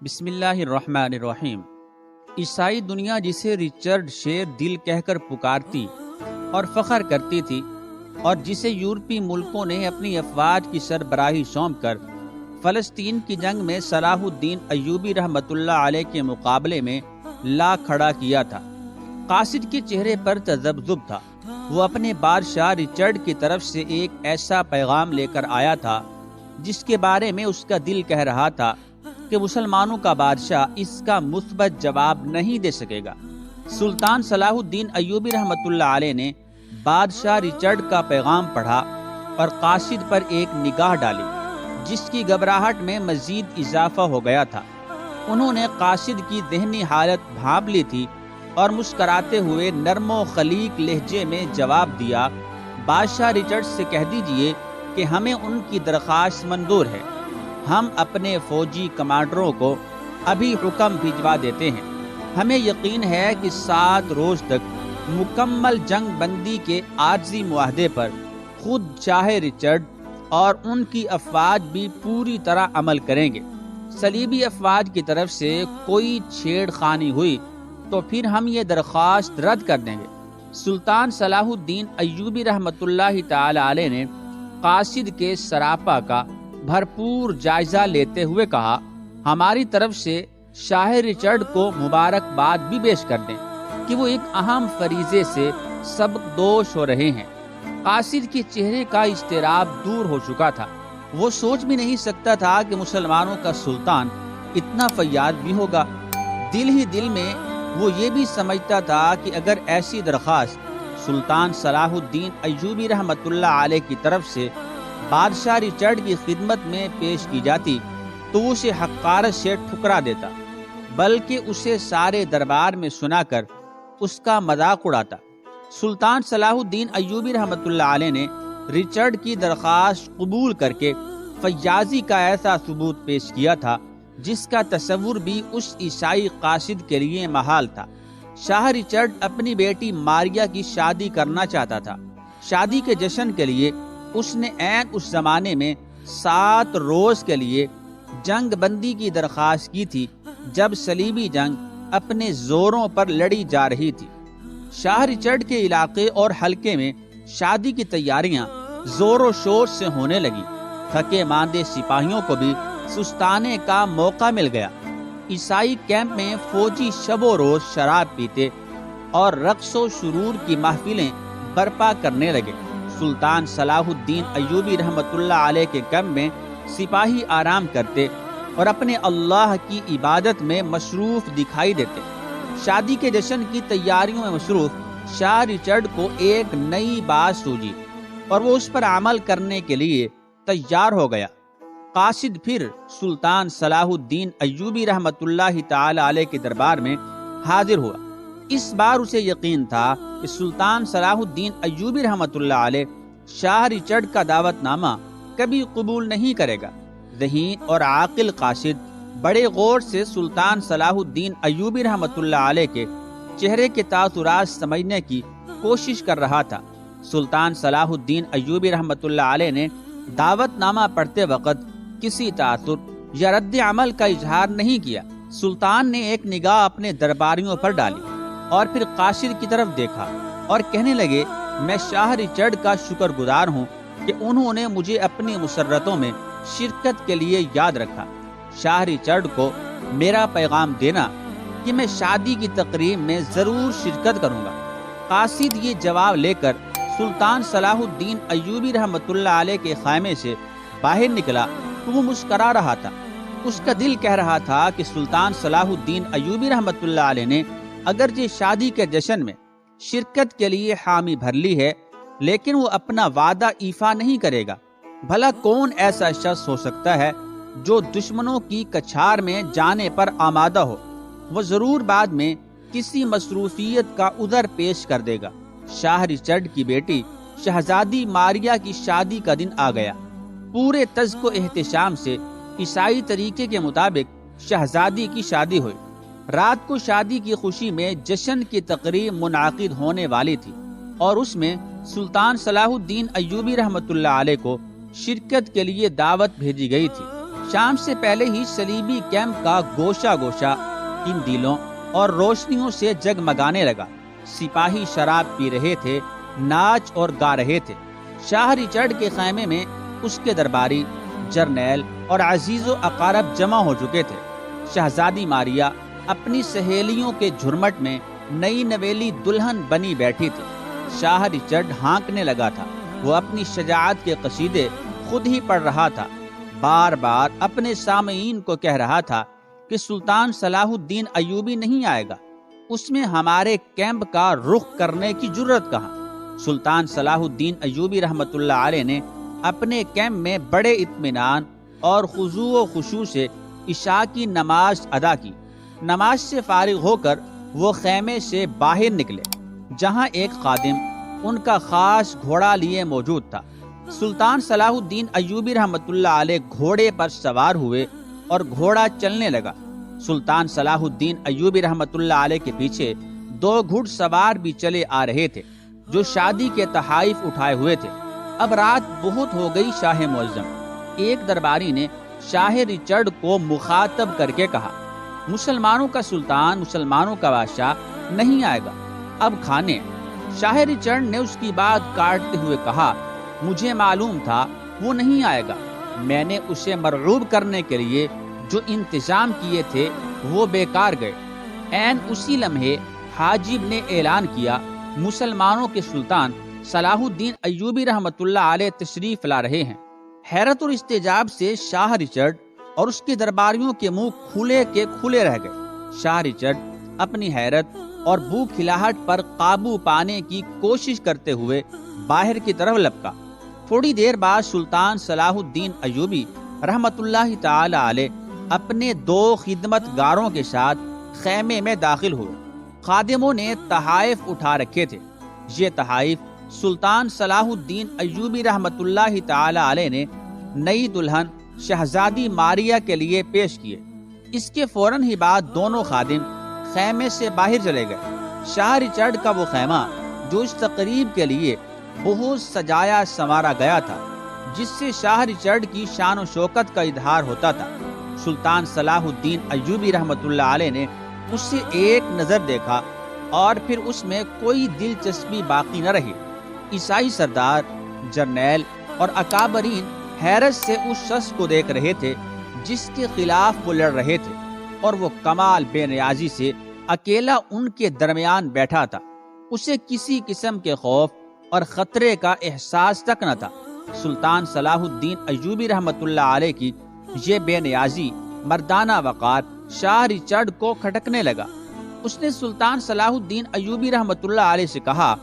بسم اللہ الرحمن الرحیم۔ عیسائی دنیا جسے رچرڈ شیر دل کہہ کر پکارتی اور فخر کرتی تھی، اور جسے یورپی ملکوں نے اپنی افواج کی سربراہی سونپ کر فلسطین کی جنگ میں صلاح الدین ایوبی رحمۃ اللہ علیہ کے مقابلے میں لا کھڑا کیا تھا، قاصد کے چہرے پر تذبذب تھا۔ وہ اپنے بادشاہ رچرڈ کی طرف سے ایک ایسا پیغام لے کر آیا تھا جس کے بارے میں اس کا دل کہہ رہا تھا کہ مسلمانوں کا بادشاہ اس کا مثبت جواب نہیں دے سکے گا۔ سلطان صلاح الدین ایوبی رحمۃ اللہ علیہ نے بادشاہ رچرڈ کا پیغام پڑھا اور قاصد پر ایک نگاہ ڈالی جس کی گھبراہٹ میں مزید اضافہ ہو گیا تھا۔ انہوں نے قاصد کی ذہنی حالت بھانپ لی تھی اور مسکراتے ہوئے نرم و خلیق لہجے میں جواب دیا، بادشاہ رچرڈ سے کہہ دیجئے کہ ہمیں ان کی درخواست منظور ہے۔ ہم اپنے فوجی کمانڈروں کو ابھی حکم بھجوا دیتے ہیں۔ ہمیں یقین ہے کہ 7 روز تک مکمل جنگ بندی کے عارضی معاہدے پر خود شاہ رچرڈ اور ان کی افواج بھی پوری طرح عمل کریں گے۔ صلیبی افواج کی طرف سے کوئی چھیڑ خانی ہوئی تو پھر ہم یہ درخواست رد کر دیں گے۔ سلطان صلاح الدین ایوبی رحمۃ اللہ تعالی علیہ نے قاصد کے سراپا کا بھرپور جائزہ لیتے ہوئے کہا، ہماری طرف سے شاہ رچرڈ کو مبارکباد بھی پیش کر دیں کہ وہ ایک اہم فریضے سے سبکدوش ہو رہے ہیں۔ قاصد کے چہرے کا اضطراب دور ہو چکا تھا۔ وہ سوچ بھی نہیں سکتا تھا کہ مسلمانوں کا سلطان اتنا فیاض بھی ہوگا۔ دل ہی دل میں وہ یہ بھی سمجھتا تھا کہ اگر ایسی درخواست سلطان صلاح الدین ایوبی رحمۃ اللہ علیہ کی طرف سے بادشاہ رچرڈ کی خدمت میں پیش کی جاتی تو وہ اسے حقارت سے ٹھکرا دیتا، بلکہ اسے سارے دربار میں سنا کر اس کا مذاق اڑاتا۔ سلطان صلاح الدین ایوبی رحمۃ اللہ علیہ نے رچرڈ کی درخواست قبول کر کے فیاضی کا ایسا ثبوت پیش کیا تھا جس کا تصور بھی اس عیسائی قاصد کے لیے محال تھا۔ شاہ رچرڈ اپنی بیٹی ماریا کی شادی کرنا چاہتا تھا۔ شادی کے جشن کے لیے اس نے عین اس زمانے میں 7 روز کے لیے جنگ بندی کی درخواست کی تھی جب صلیبی جنگ اپنے زوروں پر لڑی جا رہی تھی۔ شاہ رچرڈ کے علاقے اور حلقے میں شادی کی تیاریاں زور و شور سے ہونے لگی۔ تھکے ماندے سپاہیوں کو بھی سستانے کا موقع مل گیا۔ عیسائی کیمپ میں فوجی شب و روز شراب پیتے اور رقص و سرور کی محفلیں برپا کرنے لگے۔ سلطان صلاح الدین ایوبی رحمۃ اللہ علیہ کے کیمپ میں سپاہی آرام کرتے اور اپنے اللہ کی عبادت میں مصروف دکھائی دیتے۔ شادی کے جشن کی تیاریوں میں مصروف شاہ رچرڈ کو ایک نئی بات سوجی اور وہ اس پر عمل کرنے کے لیے تیار ہو گیا۔ قاصد پھر سلطان صلاح الدین ایوبی رحمۃ اللہ تعالی علیہ کے دربار میں حاضر ہوا۔ اس بار اسے یقین تھا کہ سلطان صلاح الدین ایوبی رحمۃ اللہ علیہ شاہ رچرڈ کا دعوت نامہ کبھی قبول نہیں کرے گا۔ ذہین اور عاقل قاصد بڑے غور سے سلطان صلاح الدین ایوبی رحمۃ اللہ علیہ کے چہرے کے تاثرات سمجھنے کی کوشش کر رہا تھا۔ سلطان صلاح الدین ایوبی رحمۃ اللہ علیہ نے دعوت نامہ پڑھتے وقت کسی تاثر یا رد عمل کا اظہار نہیں کیا۔ سلطان نے ایک نگاہ اپنے درباریوں پر ڈالی اور پھر قاصد کی طرف دیکھا اور کہنے لگے، میں شاہ رچرڈ کا شکر گزار ہوں کہ انہوں نے مجھے اپنی مسرتوں میں شرکت کے لیے یاد رکھا۔ شاہ رچرڈ کو میرا پیغام دینا کہ میں شادی کی تقریب میں ضرور شرکت کروں گا۔ قاصد یہ جواب لے کر سلطان صلاح الدین ایوبی رحمۃ اللہ علیہ کے خیمے سے باہر نکلا تو وہ مسکرا رہا تھا۔ اس کا دل کہہ رہا تھا کہ سلطان صلاح الدین ایوبی رحمۃ اللہ علیہ نے اگرچہ شادی کے جشن میں شرکت کے لیے حامی بھر لی ہے، لیکن وہ اپنا وعدہ ایفا نہیں کرے گا۔ بھلا کون ایسا شخص ہو سکتا ہے جو دشمنوں کی کچھار میں جانے پر آمادہ ہو؟ وہ ضرور بعد میں کسی مصروفیت کا عذر پیش کر دے گا۔ شاہ رچرڈ کی بیٹی شہزادی ماریا کی شادی کا دن آ گیا۔ پورے تزک و احتشام سے عیسائی طریقے کے مطابق شہزادی کی شادی ہوئی۔ رات کو شادی کی خوشی میں جشن کی تقریب منعقد ہونے والی تھی اور اس میں سلطان صلاح الدین ایوبی رحمۃ اللہ علیہ کو شرکت کے لیے دعوت بھیجی گئی تھی۔ شام سے پہلے ہی صلیبی کیمپ کا گوشہ گوشہ قندیلوں اور روشنیوں سے جگمگانے لگا۔ سپاہی شراب پی رہے تھے، ناچ اور گا رہے تھے۔ شاہ رچرڈ کے خیمے میں اس کے درباری، جرنیل اور عزیز و اقارب جمع ہو چکے تھے۔ شہزادی ماریا اپنی سہیلیوں کے جھرمٹ میں نئی نویلی دلہن بنی بیٹھی تھی۔ شاہ رچرڈ ہانکنے لگا تھا۔ وہ اپنی شجاعت کے قصیدے خود ہی پڑھ رہا تھا، بار بار اپنے سامعین کو کہہ رہا تھا کہ سلطان صلاح الدین ایوبی نہیں آئے گا، اس میں ہمارے کیمپ کا رخ کرنے کی جرت کہاں۔ سلطان صلاح الدین ایوبی رحمۃ اللہ علیہ نے اپنے کیمپ میں بڑے اطمینان اور خضوع و خشوع سے عشاء کی نماز ادا کی۔ نماز سے فارغ ہو کر وہ خیمے سے باہر نکلے، جہاں ایک خادم ان کا خاص گھوڑا لیے موجود تھا۔ سلطان صلاح الدین ایوبی رحمۃ اللہ علیہ گھوڑے پر سوار ہوئے اور گھوڑا چلنے لگا۔ سلطان صلاح الدین ایوبی رحمۃ اللہ علیہ کے پیچھے 2 گھڑ سوار بھی چلے آ رہے تھے، جو شادی کے تحائف اٹھائے ہوئے تھے۔ اب رات بہت ہو گئی شاہ معظم۔ ایک درباری نے شاہ رچرڈ کو مخاطب کر کے کہا، مسلمانوں کا سلطان، مسلمانوں کا بادشاہ نہیں آئے گا، اب کھانے۔ شاہ رچرڈ نے اس کی بات کاٹتے ہوئے کہا، مجھے معلوم تھا وہ نہیں آئے گا۔ میں نے اسے مرعوب کرنے کے لیے جو انتظام کیے تھے وہ بیکار گئے۔ عین اسی لمحے حاجب نے اعلان کیا، مسلمانوں کے سلطان صلاح الدین ایوبی رحمۃ اللہ علیہ تشریف لا رہے ہیں۔ حیرت اور استعجاب سے شاہ رچرڈ اور اس کے درباریوں کے منہ کھلے کے کھلے رہ گئے۔ شاہ رچرڈ اپنی حیرت اور بھوک ہلاہٹ پر قابو پانے کی کوشش کرتے ہوئے باہر کی طرف لپکا۔ تھوڑی دیر بعد سلطان صلاح الدین ایوبی رحمۃ اللہ تعالی علیہ اپنے 2 خدمت گاروں کے ساتھ خیمے میں داخل ہوئے۔ خادموں نے تحائف اٹھا رکھے تھے۔ یہ تحائف سلطان صلاح الدین ایوبی رحمۃ اللہ تعالی علیہ نے نئی دلہن شہزادی ماریا کے لیے پیش کیے۔ اس کے فوراً ہی بعد دونوں خادم خیمے سے باہر چلے گئے۔ شاہ رچرڈ کا وہ خیمہ جو اس تقریب کے لیے بہت سجایا سنوارا گیا تھا، جس سے شاہ رچرڈ کی شان و شوکت کا اظہار ہوتا تھا، سلطان صلاح الدین ایوبی رحمۃ اللہ علیہ نے اس سے ایک نظر دیکھا اور پھر اس میں کوئی دلچسپی باقی نہ رہی۔ عیسائی سردار، جرنیل اور اکابرین حیرت سے اس شخص کو دیکھ رہے تھے جس کے خلاف وہ لڑ رہے تھے، اور وہ کمال بے نیازی سے اکیلا ان کے درمیان بیٹھا تھا۔ اسے کسی قسم کے خوف اور خطرے کا احساس تک نہ تھا۔ سلطان صلاح الدین ایوبی رحمۃ اللہ علیہ کی یہ بے نیازی، مردانہ وقار شاہ رچرڈ کو کھٹکنے لگا۔ اس نے سلطان صلاح الدین ایوبی رحمۃ اللہ علیہ سے کہا،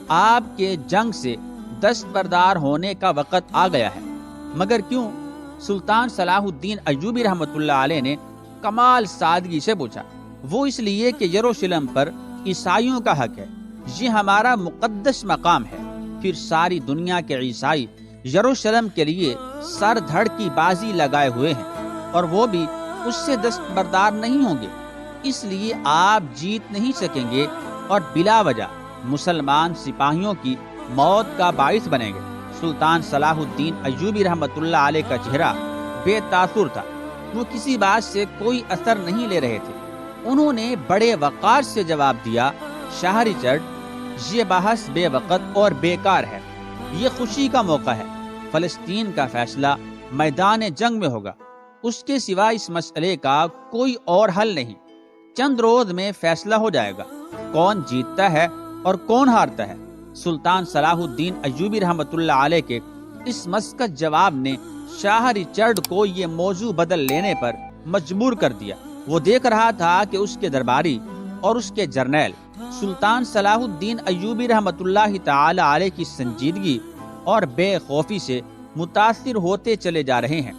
آپ کے جنگ سے دستبردار ہونے کا وقت آ گیا ہے۔ مگر کیوں؟ سلطان صلاح الدین ایوبی رحمۃ اللہ علیہ نے کمال سادگی سے پوچھا۔ وہ اس لیے کہ یروشلم پر عیسائیوں کا حق ہے، یہ ہمارا مقدس مقام ہے۔ پھر ساری دنیا کے عیسائی یروشلم کے لیے سر دھڑ کی بازی لگائے ہوئے ہیں، اور وہ بھی اس سے دستبردار نہیں ہوں گے، اس لیے آپ جیت نہیں سکیں گے اور بلا وجہ مسلمان سپاہیوں کی موت کا باعث بنیں گے۔ سلطان صلاح الدین ایوبی رحمۃ اللہ علیہ کا چہرہ بے تاثر تھا۔ وہ کسی بات سے کوئی اثر نہیں لے رہے تھے۔ انہوں نے بڑے وقار سے جواب دیا، شاہ رچرڈ، یہ بحث بے وقت اور بیکار ہے۔ یہ خوشی کا موقع ہے۔ فلسطین کا فیصلہ میدان جنگ میں ہوگا، اس کے سوا اس مسئلے کا کوئی اور حل نہیں۔ چند روز میں فیصلہ ہو جائے گا، کون جیتتا ہے اور کون ہارتا ہے۔ سلطان صلاح الدین ایوبی رحمۃ اللہ علیہ کے اس مسکت جواب نے شاہ رچرڈ کو یہ موضوع بدل لینے پر مجبور کر دیا۔ وہ دیکھ رہا تھا کہ اس کے درباری اور اس کے جرنیل سلطان صلاح الدین ایوبی رحمۃ اللہ تعالی علیہ کی سنجیدگی اور بے خوفی سے متاثر ہوتے چلے جا رہے ہیں۔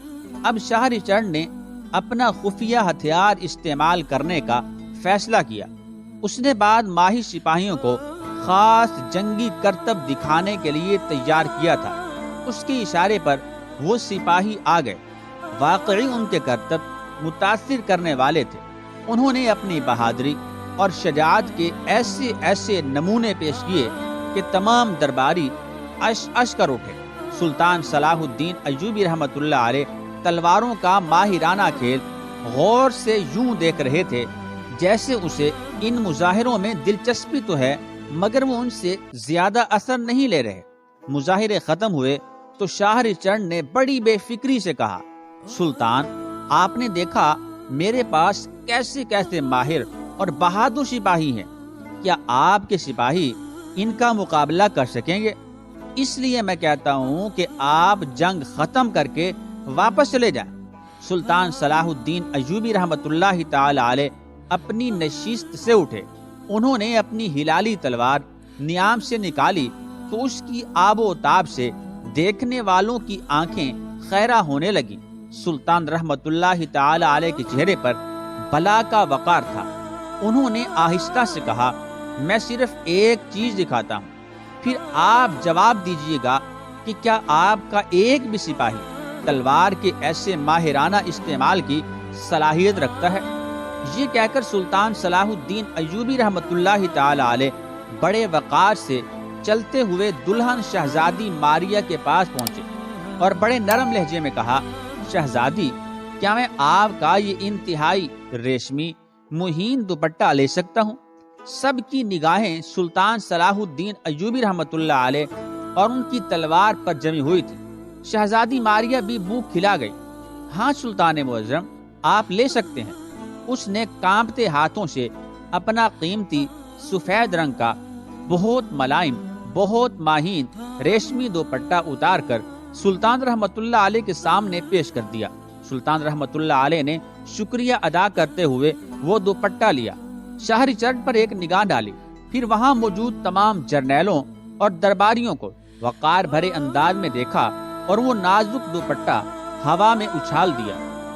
اب شاہ رچرڈ نے اپنا خفیہ ہتھیار استعمال کرنے کا فیصلہ کیا۔ اس نے بعد ماہی سپاہیوں کو خاص جنگی کرتب دکھانے کے لیے تیار کیا تھا۔ اس کے اشارے پر وہ سپاہی آ گئے۔ واقعی ان کے کرتب متاثر کرنے والے تھے۔ انہوں نے اپنی بہادری اور شجاعت کے ایسے ایسے نمونے پیش کیے کہ تمام درباری اش اش کر اٹھے۔ سلطان صلاح الدین ایوبی رحمۃ اللہ علیہ تلواروں کا ماہرانہ کھیل غور سے یوں دیکھ رہے تھے جیسے اسے ان مظاہروں میں دلچسپی تو ہے مگر وہ ان سے زیادہ اثر نہیں لے رہے۔ مظاہرے ختم ہوئے تو شاہ رچرڈ نے بڑی بے فکری سے کہا، سلطان، آپ نے دیکھا میرے پاس کیسے کیسے ماہر اور بہادر سپاہی ہیں، کیا آپ کے سپاہی ان کا مقابلہ کر سکیں گے؟ اس لیے میں کہتا ہوں کہ آپ جنگ ختم کر کے واپس چلے جائیں۔ سلطان صلاح الدین ایوبی رحمۃ اللہ تعالی علیہ اپنی نشست سے اٹھے۔ انہوں نے اپنی ہلالی تلوار نیام سے نکالی تو اس کی آب و تاب سے دیکھنے والوں کی آنکھیں خیرہ ہونے لگی۔ سلطان رحمت اللہ تعالی علیہ کے چہرے پر بلا کا وقار تھا۔ انہوں نے آہستہ سے کہا، میں صرف ایک چیز دکھاتا ہوں، پھر آپ جواب دیجئے گا کہ کیا آپ کا ایک بھی سپاہی تلوار کے ایسے ماہرانہ استعمال کی صلاحیت رکھتا ہے؟ یہ کہہ کر سلطان صلاح الدین ایوبی رحمت اللہ تعالی علیہ بڑے وقار سے چلتے ہوئے دلہن شہزادی ماریہ کے پاس پہنچے اور بڑے نرم لہجے میں کہا، شہزادی، کیا میں آپ کا یہ انتہائی ریشمی مہین دوپٹہ لے سکتا ہوں؟ سب کی نگاہیں سلطان صلاح الدین ایوبی رحمت اللہ علیہ اور ان کی تلوار پر جمی ہوئی تھی۔ شہزادی ماریہ بھی بھوک کھلا گئی۔ ہاں سلطان معظم، آپ لے سکتے ہیں۔ اس نے کانپتے ہاتھوں سے اپنا قیمتی سفید رنگ کا بہت ملائم بہت ماہین ریشمی دوپٹہ اتار کر سلطان رحمت اللہ علیہ کے سامنے پیش کر دیا۔ سلطان رحمت اللہ علیہ نے شکریہ ادا کرتے ہوئے وہ دوپٹہ لیا، شاہ رچرڈ پر ایک نگاہ ڈالی، پھر وہاں موجود تمام جرنیلوں اور درباریوں کو وقار بھرے انداز میں دیکھا اور وہ نازک دوپٹہ ہوا میں اچھال دیا۔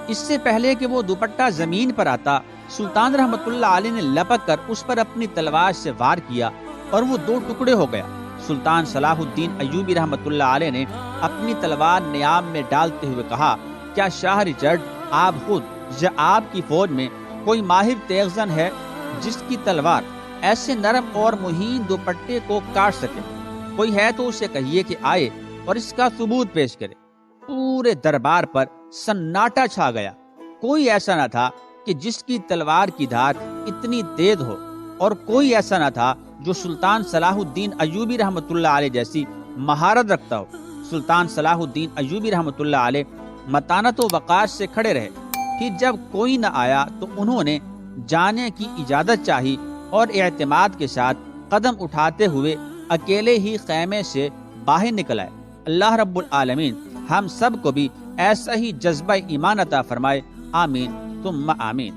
اس سے پہلے کہ وہ دوپٹہ زمین پر آتا، سلطان رحمت اللہ علیہ نے لپک کر اس پر اپنی تلوار سے وار کیا اور وہ دو ٹکڑے ہو گیا۔ سلطان صلاح الدین ایوبی رحمت اللہ علیہ نے اپنی تلوار نیام میں ڈالتے ہوئے کہا، کیا شاہ رچرڈ، آپ خود یا آپ کی فوج میں کوئی ماہر تیغزن ہے جس کی تلوار ایسے نرم اور مہین دوپٹے کو کاٹ سکے؟ کوئی ہے تو اسے کہیے کہ آئے اور اس کا ثبوت پیش کرے۔ پورے دربار پر سناٹا چھا گیا۔ کوئی ایسا نہ تھا کہ جس کی تلوار کی دھار اتنی تیز ہو، اور کوئی ایسا نہ تھا جو سلطان صلاح الدین ایوبی رحمت اللہ علیہ جیسی مہارت رکھتا ہو۔ سلطان صلاح الدین ایوبی رحمت اللہ علیہ متانت و وقار سے کھڑے رہے۔ پھر جب کوئی نہ آیا تو انہوں نے جانے کی اجازت چاہی اور اعتماد کے ساتھ قدم اٹھاتے ہوئے اکیلے ہی خیمے سے باہر نکل آئے۔ اللہ رب العالمین ہم سب کو بھی ایسا ہی جذبہ ایمان عطا فرمائے، آمین ثم آمین۔